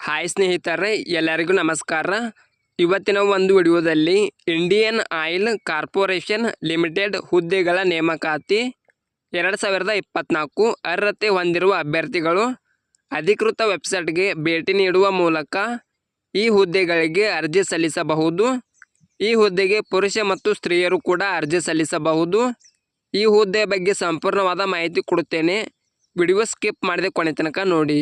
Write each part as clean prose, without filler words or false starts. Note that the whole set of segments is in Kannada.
ಹಾಯ್ ಸ್ನೇಹಿತರೆ, ಎಲ್ಲರಿಗೂ ನಮಸ್ಕಾರ. ಇವತ್ತಿನ ಒಂದು ವಿಡಿಯೋದಲ್ಲಿ ಇಂಡಿಯನ್ ಆಯಿಲ್ ಕಾರ್ಪೊರೇಷನ್ ಲಿಮಿಟೆಡ್ ಹುದ್ದೆಗಳ ನೇಮಕಾತಿ 2024 ಅರ್ಹತೆ ಹೊಂದಿರುವ ಅಭ್ಯರ್ಥಿಗಳು ಅಧಿಕೃತ ವೆಬ್ಸೈಟ್ಗೆ ಭೇಟಿ ನೀಡುವ ಮೂಲಕ ಈ ಹುದ್ದೆಗಳಿಗೆ ಅರ್ಜಿ ಸಲ್ಲಿಸಬಹುದು. ಈ ಹುದ್ದೆಗೆ ಪುರುಷ ಮತ್ತು ಸ್ತ್ರೀಯರು ಕೂಡ ಅರ್ಜಿ ಸಲ್ಲಿಸಬಹುದು. ಈ ಹುದ್ದೆ ಬಗ್ಗೆ ಸಂಪೂರ್ಣವಾದ ಮಾಹಿತಿ ಕೊಡುತ್ತೇನೆ. ವಿಡಿಯೋ ಸ್ಕಿಪ್ ಮಾಡದೆ ಕೊನೆ ತನಕ ನೋಡಿ.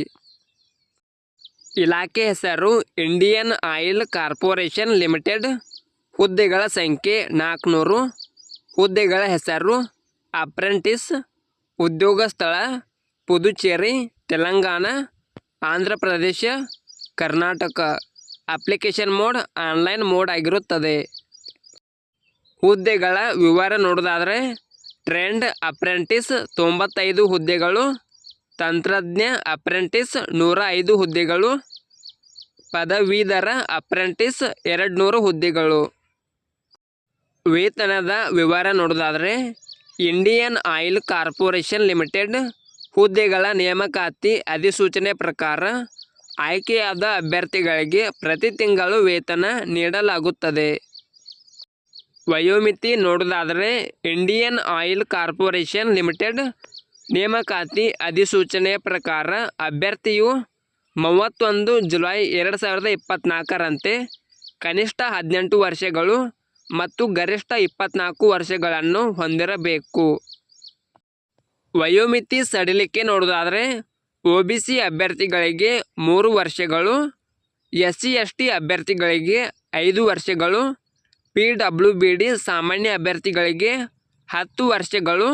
ಇಲಾಖೆ ಹೆಸರು ಇಂಡಿಯನ್ ಆಯಿಲ್ ಕಾರ್ಪೊರೇಷನ್ ಲಿಮಿಟೆಡ್. ಹುದ್ದೆಗಳ ಸಂಖ್ಯೆ 400. ಹುದ್ದೆಗಳ ಹೆಸರು ಅಪ್ರೆಂಟಿಸ್. ಉದ್ಯೋಗ ಸ್ಥಳ Puducherry, Telangana, Andhra Pradesh, Karnataka. Application mode online mode ಆಗಿರುತ್ತದೆ. ಹುದ್ದೆಗಳ ವಿವರ ನೋಡೋದಾದರೆ ಟ್ರೆಂಡ್ ಅಪ್ರೆಂಟಿಸ್ 95 ಹುದ್ದೆಗಳು, ತಂತ್ರಜ್ಞ ಅಪ್ರೆಂಟಿಸ್ 105 ಹುದ್ದೆಗಳು, ಪದವೀಧರ ಅಪ್ರೆಂಟಿಸ್ 200 ಹುದ್ದೆಗಳು. ವೇತನದ ವಿವರ ನೋಡೋದಾದರೆ ಇಂಡಿಯನ್ ಆಯಿಲ್ ಕಾರ್ಪೊರೇಷನ್ ಲಿಮಿಟೆಡ್ ಹುದ್ದೆಗಳ ನೇಮಕಾತಿ ಅಧಿಸೂಚನೆ ಪ್ರಕಾರ ಆಯ್ಕೆಯಾದ ಅಭ್ಯರ್ಥಿಗಳಿಗೆ ಪ್ರತಿ ತಿಂಗಳು ವೇತನ ನೀಡಲಾಗುತ್ತದೆ. ವಯೋಮಿತಿ ನೋಡೋದಾದರೆ ಇಂಡಿಯನ್ ಆಯಿಲ್ ಕಾರ್ಪೊರೇಷನ್ ಲಿಮಿಟೆಡ್ ನೇಮಕಾತಿ ಅಧಿಸೂಚನೆಯ ಪ್ರಕಾರ ಅಭ್ಯರ್ಥಿಯು 31 ಜುಲೈ 2024ರಂತೆ ಕನಿಷ್ಠ 18 ವರ್ಷಗಳು ಮತ್ತು ಗರಿಷ್ಠ 24 ವರ್ಷಗಳನ್ನು ಹೊಂದಿರಬೇಕು. ವಯೋಮಿತಿ ಸಡಿಲಿಕೆ ನೋಡೋದಾದರೆ OBC ಅಭ್ಯರ್ಥಿಗಳಿಗೆ 3 ವರ್ಷಗಳು, SC/ST ಅಭ್ಯರ್ಥಿಗಳಿಗೆ 5 ವರ್ಷಗಳು, PWBD ಸಾಮಾನ್ಯ ಅಭ್ಯರ್ಥಿಗಳಿಗೆ 10 ವರ್ಷಗಳು,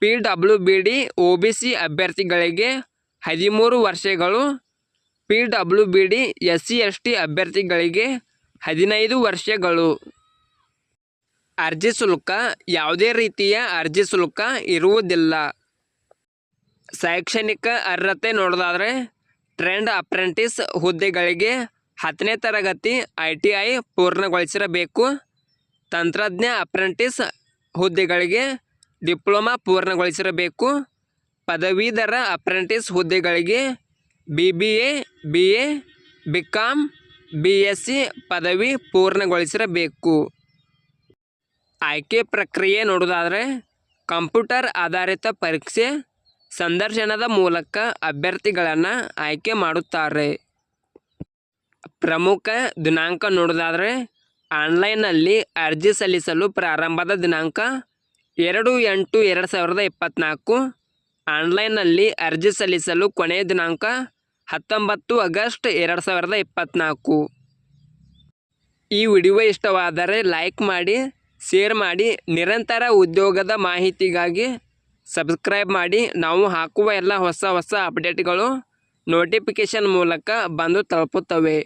PWBD OBC ಅಭ್ಯರ್ಥಿಗಳಿಗೆ 13 ವರ್ಷಗಳು, PWBD SC/ST ಅಭ್ಯರ್ಥಿಗಳಿಗೆ 15 ವರ್ಷಗಳು. ಅರ್ಜಿ ಶುಲ್ಕ ಯಾವುದೇ ರೀತಿಯ ಅರ್ಜಿ ಶುಲ್ಕ ಇರುವುದಿಲ್ಲ. ಶೈಕ್ಷಣಿಕ ಅರ್ಹತೆ ನೋಡೋದಾದರೆ ಟ್ರೆಂಡ್ ಅಪ್ರೆಂಟಿಸ್ ಹುದ್ದೆಗಳಿಗೆ 10ನೇ ತರಗತಿ ITI ಪೂರ್ಣಗೊಳಿಸಿರಬೇಕು. ತಂತ್ರಜ್ಞ ಅಪ್ರೆಂಟಿಸ್ ಹುದ್ದೆಗಳಿಗೆ ಡಿಪ್ಲೊಮಾ ಪೂರ್ಣಗೊಳಿಸಿರಬೇಕು. ಪದವೀಧರ ಅಪ್ರೆಂಟಿಸ್ ಹುದ್ದೆಗಳಿಗೆ BBA, BA, BCom, BSc ಪದವಿ ಪೂರ್ಣಗೊಳಿಸಿರಬೇಕು. ಆಯ್ಕೆ ಪ್ರಕ್ರಿಯೆ ನೋಡೋದಾದರೆ ಕಂಪ್ಯೂಟರ್ ಆಧಾರಿತ ಪರೀಕ್ಷೆ ಸಂದರ್ಶನದ ಮೂಲಕ ಅಭ್ಯರ್ಥಿಗಳನ್ನು ಆಯ್ಕೆ ಮಾಡುತ್ತಾರೆ. ಪ್ರಮುಖ ದಿನಾಂಕ ನೋಡೋದಾದರೆ ಆನ್ಲೈನ್ನಲ್ಲಿ ಅರ್ಜಿ ಸಲ್ಲಿಸಲು ಪ್ರಾರಂಭದ ದಿನಾಂಕ 2/8/2024. ಆನ್ಲೈನ್ನಲ್ಲಿ ಅರ್ಜಿ ಸಲ್ಲಿಸಲು ಕೊನೆಯ ದಿನಾಂಕ 19 ಆಗಸ್ಟ್ 2024. ಈ ವಿಡಿಯೋ ಇಷ್ಟವಾದರೆ ಲೈಕ್ ಮಾಡಿ, ಶೇರ್ ಮಾಡಿ. ನಿರಂತರ ಉದ್ಯೋಗದ ಮಾಹಿತಿಗಾಗಿ ಸಬ್ಸ್ಕ್ರೈಬ್ ಮಾಡಿ. ನಾವು ಹಾಕುವ ಎಲ್ಲ ಹೊಸ ಅಪ್ಡೇಟ್ಗಳು ನೋಟಿಫಿಕೇಷನ್ ಮೂಲಕ ಬಂದು ತಲುಪುತ್ತವೆ.